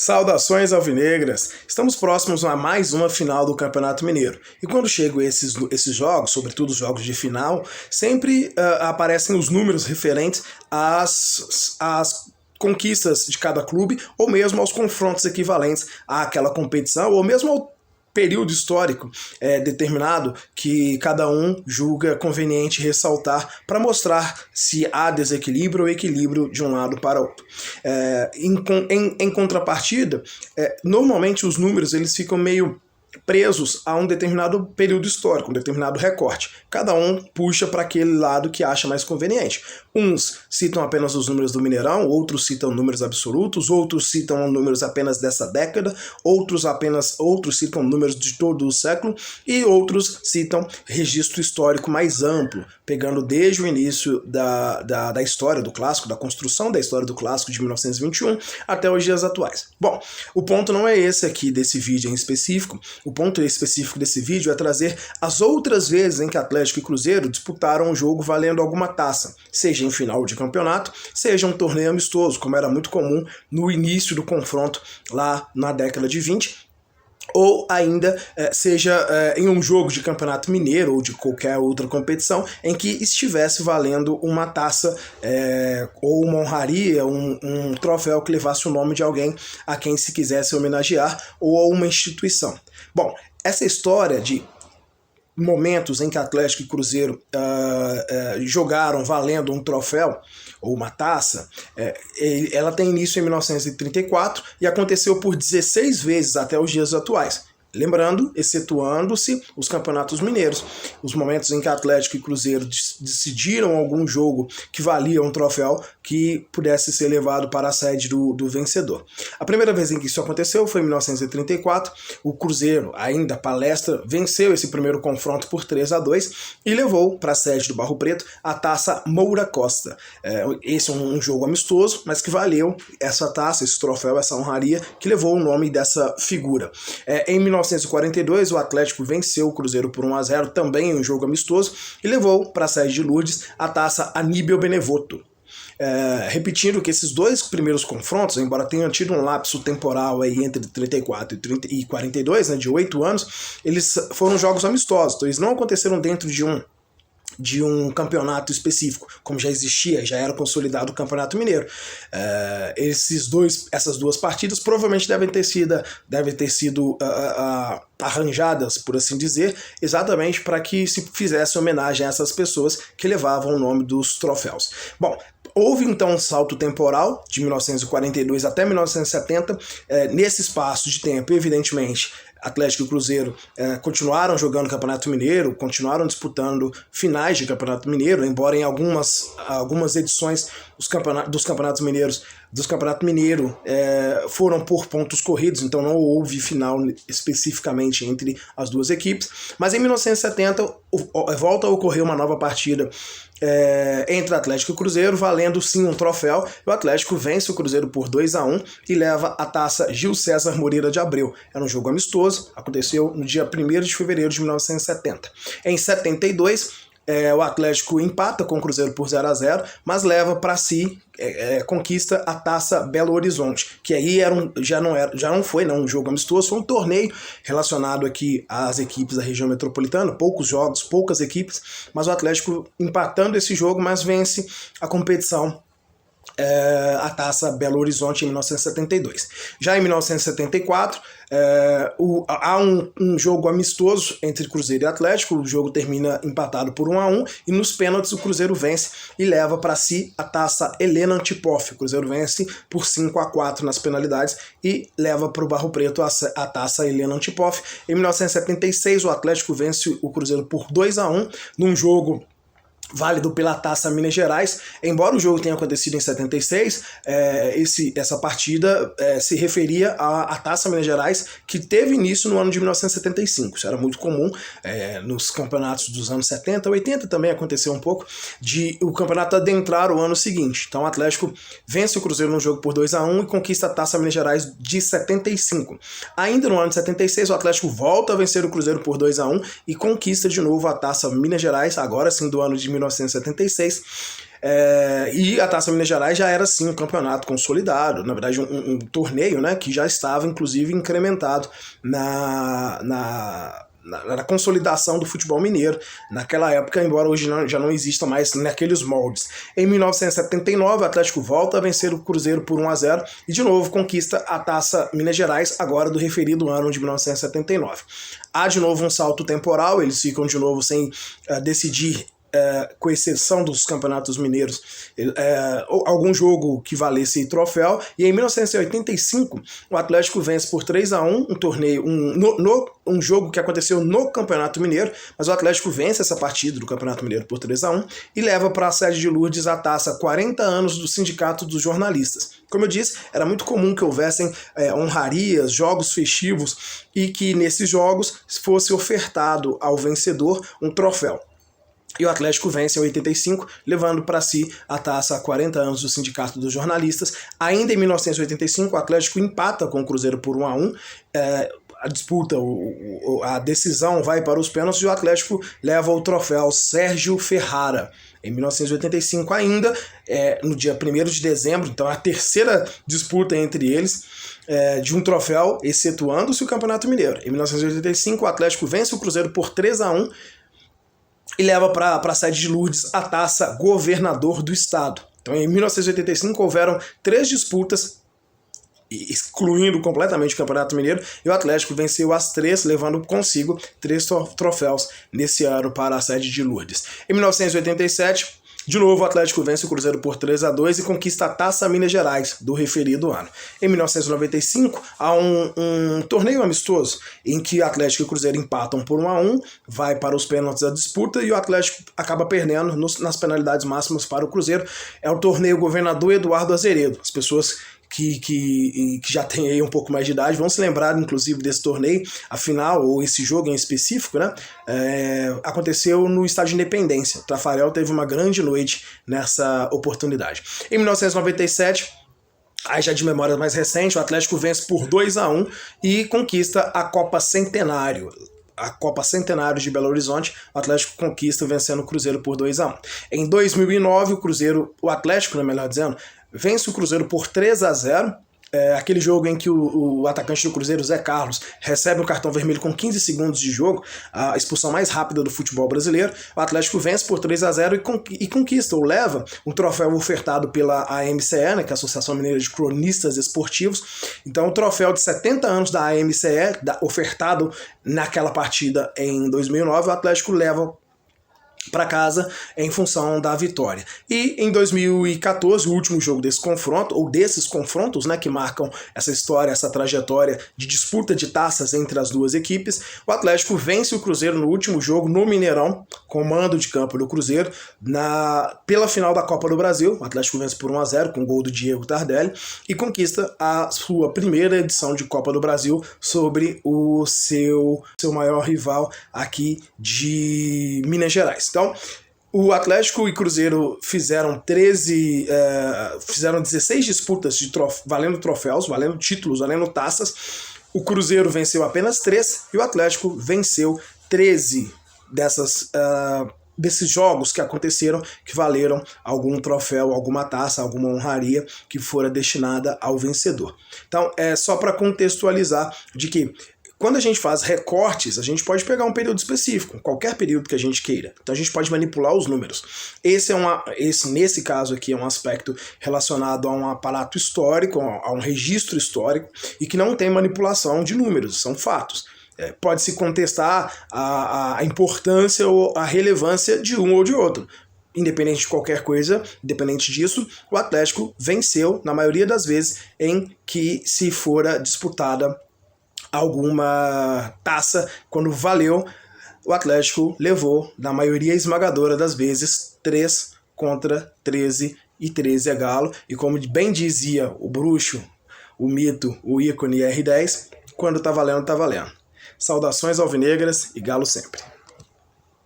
Saudações alvinegras! Estamos próximos a mais uma final do Campeonato Mineiro. E quando chegam esses jogos, sobretudo os jogos de final, sempre aparecem os números referentes às conquistas de cada clube, ou mesmo aos confrontos equivalentes àquela competição, ou mesmo ao período histórico determinado que cada um julga conveniente ressaltar para mostrar se há desequilíbrio ou equilíbrio de um lado para outro. Em contrapartida, normalmente os números eles ficam meio presos a um determinado período histórico, um determinado recorte. Cada um puxa para aquele lado que acha mais conveniente. Uns citam apenas os números do Mineirão, outros citam números absolutos, outros citam números apenas dessa década, outros citam números de todo o século e outros citam registro histórico mais amplo, pegando desde o início da história do clássico, da construção da história do clássico de 1921 até os dias atuais. Bom, o ponto não é esse aqui desse vídeo em específico. O ponto específico desse vídeo é trazer as outras vezes em que Atlético e Cruzeiro disputaram um jogo valendo alguma taça, seja em final de campeonato, seja um torneio amistoso, como era muito comum no início do confronto lá na década de 20, ou ainda seja em um jogo de campeonato mineiro ou de qualquer outra competição em que estivesse valendo uma taça ou uma honraria, um troféu que levasse o nome de alguém a quem se quisesse homenagear ou a uma instituição. Bom, essa história de momentos em que Atlético e Cruzeiro jogaram valendo um troféu ou uma taça, ela tem início em 1934 e aconteceu por 16 vezes até os dias atuais. Lembrando, excetuando-se os campeonatos mineiros, os momentos em que Atlético e Cruzeiro decidiram algum jogo que valia um troféu que pudesse ser levado para a sede do vencedor. A primeira vez em que isso aconteceu foi em 1934, o Cruzeiro, ainda palestra, venceu esse primeiro confronto por 3-2 e levou para a sede do Barro Preto a taça Moura Costa. Esse é um jogo amistoso, mas que valeu essa taça, esse troféu, essa honraria, que levou o nome dessa figura. Em 1942, o Atlético venceu o Cruzeiro por 1-0, também em um jogo amistoso, e levou para a sede de Lourdes a taça Aníbal Benevoto. Repetindo que esses dois primeiros confrontos, embora tenham tido um lapso temporal aí entre 34 e 42, de 8 anos, eles foram jogos amistosos, então eles não aconteceram dentro de um campeonato específico, como já existia, já era consolidado o Campeonato Mineiro. Essas duas partidas provavelmente devem ter sido arranjadas, por assim dizer, exatamente para que se fizesse homenagem a essas pessoas que levavam o nome dos troféus. Bom, houve então um salto temporal de 1942 até 1970, nesse espaço de tempo, evidentemente, Atlético e Cruzeiro continuaram jogando Campeonato Mineiro, continuaram disputando finais de Campeonato Mineiro, embora em algumas edições dos Campeonatos Mineiros, Campeonato Mineiro foram por pontos corridos, então não houve final especificamente entre as duas equipes, mas em 1970 volta a ocorrer uma nova partida entre Atlético e Cruzeiro, valendo sim um troféu. O Atlético vence o Cruzeiro por 2-1 e leva a taça Gil César Moreira de Abreu. Era um jogo amistoso, aconteceu no dia 1º de fevereiro de 1970. Em 72, o Atlético empata com o Cruzeiro por 0-0, mas leva para si, conquista a taça Belo Horizonte, que aí já não foi um jogo amistoso, foi um torneio relacionado aqui às equipes da região metropolitana, poucos jogos, poucas equipes, mas o Atlético empatando esse jogo, mas vence a competição, a taça Belo Horizonte em 1972. Já em 1974, há um jogo amistoso entre Cruzeiro e Atlético, o jogo termina empatado por 1-1 e nos pênaltis o Cruzeiro vence e leva para si a taça Helena Antipoff. O Cruzeiro vence por 5-4 nas penalidades e leva para o Barro Preto a taça Helena Antipoff. Em 1976, o Atlético vence o Cruzeiro por 2-1 num jogo válido pela Taça Minas Gerais. Embora o jogo tenha acontecido em 76, essa partida se referia à Taça Minas Gerais, que teve início no ano de 1975. Isso era muito comum nos campeonatos dos anos 70, 80 também aconteceu um pouco, de o campeonato adentrar o ano seguinte. Então o Atlético vence o Cruzeiro no jogo por 2-1 e conquista a Taça Minas Gerais de 75. Ainda no ano de 76, o Atlético volta a vencer o Cruzeiro por 2-1 e conquista de novo a Taça Minas Gerais, agora sim do ano de 1976, E a Taça Minas Gerais já era sim um campeonato consolidado, na verdade um torneio, né, que já estava inclusive incrementado na consolidação do futebol mineiro naquela época, embora hoje já não exista mais naqueles moldes. Em 1979, o Atlético volta a vencer o Cruzeiro por 1-0 e de novo conquista a Taça Minas Gerais, agora do referido ano de 1979. Há de novo um salto temporal, eles ficam de novo sem decidir, com exceção dos campeonatos mineiros, algum jogo que valesse troféu, e em 1985 o Atlético vence por 3-1 um torneio, um jogo que aconteceu no Campeonato Mineiro, mas o Atlético vence essa partida do Campeonato Mineiro por 3-1 e leva para a sede de Lourdes a taça 40 anos do Sindicato dos Jornalistas. Como eu disse, era muito comum que houvessem honrarias, jogos festivos, e que nesses jogos fosse ofertado ao vencedor um troféu. E o Atlético vence em 85, levando para si a taça há 40 anos do Sindicato dos Jornalistas. Ainda em 1985, o Atlético empata com o Cruzeiro por 1-1. A disputa, a decisão vai para os pênaltis e o Atlético leva o troféu Sérgio Ferrara. Em 1985 ainda, no dia 1º de dezembro, então a terceira disputa entre eles, de um troféu, excetuando-se o Campeonato Mineiro. Em 1985, o Atlético vence o Cruzeiro por 3-1, e leva para a sede de Lourdes a taça Governador do Estado. Então, em 1985, houveram 3 disputas, excluindo completamente o Campeonato Mineiro, e o Atlético venceu as 3, levando consigo 3 troféus nesse ano para a sede de Lourdes. Em 1987, de novo, o Atlético vence o Cruzeiro por 3-2 e conquista a Taça Minas Gerais do referido ano. Em 1995, há um torneio amistoso em que Atlético e Cruzeiro empatam por 1-1, vai para os pênaltis da disputa e o Atlético acaba perdendo nas penalidades máximas para o Cruzeiro. É o torneio Governador Eduardo Azeredo. As pessoas que já tem aí um pouco mais de idade vão se lembrar, inclusive, desse torneio. A final, ou esse jogo em específico, né, aconteceu no Estádio Independência. O Tafarel teve uma grande noite nessa oportunidade. Em 1997, aí já de memória mais recente, o Atlético vence por 2-1 e conquista a Copa Centenário. A Copa Centenário de Belo Horizonte, o Atlético conquista vencendo o Cruzeiro por 2-1. Em 2009, o Atlético, melhor dizendo, vence o Cruzeiro por 3-0, aquele jogo em que o atacante do Cruzeiro, Zé Carlos, recebe um cartão vermelho com 15 segundos de jogo, a expulsão mais rápida do futebol brasileiro. O Atlético vence por 3-0 e conquista, ou leva, um troféu ofertado pela AMCE, né, que é a Associação Mineira de Cronistas Esportivos. Então, o troféu de 70 anos da AMCE, ofertado naquela partida em 2009, o Atlético leva para casa em função da vitória. E em 2014, o último jogo desse confronto, ou desses confrontos, né, que marcam essa história, essa trajetória de disputa de taças entre as duas equipes, o Atlético vence o Cruzeiro no último jogo no Mineirão, com mando de campo do Cruzeiro, pela final da Copa do Brasil. O Atlético vence por 1-0 com gol do Diego Tardelli e conquista a sua primeira edição de Copa do Brasil sobre o seu maior rival aqui de Minas Gerais. Então, o Atlético e Cruzeiro fizeram 16 disputas valendo troféus, valendo títulos, valendo taças. O Cruzeiro venceu apenas 3 e o Atlético venceu 13 desses jogos que aconteceram, que valeram algum troféu, alguma taça, alguma honraria que fora destinada ao vencedor. Então, é só para contextualizar de que quando a gente faz recortes, a gente pode pegar um período específico, qualquer período que a gente queira. Então a gente pode manipular os números. Nesse caso aqui, é um aspecto relacionado a um aparato histórico, a um registro histórico, e que não tem manipulação de números, são fatos. Pode-se contestar a importância ou a relevância de um ou de outro. Independente de qualquer coisa, independente disso, o Atlético venceu, na maioria das vezes, em que se fora disputada alguma taça. Quando valeu, o Atlético levou, na maioria esmagadora das vezes, 3 contra 13, e 13 é galo. E como bem dizia o bruxo, o mito, o ícone R10, quando tá valendo, tá valendo. Saudações alvinegras e galo sempre.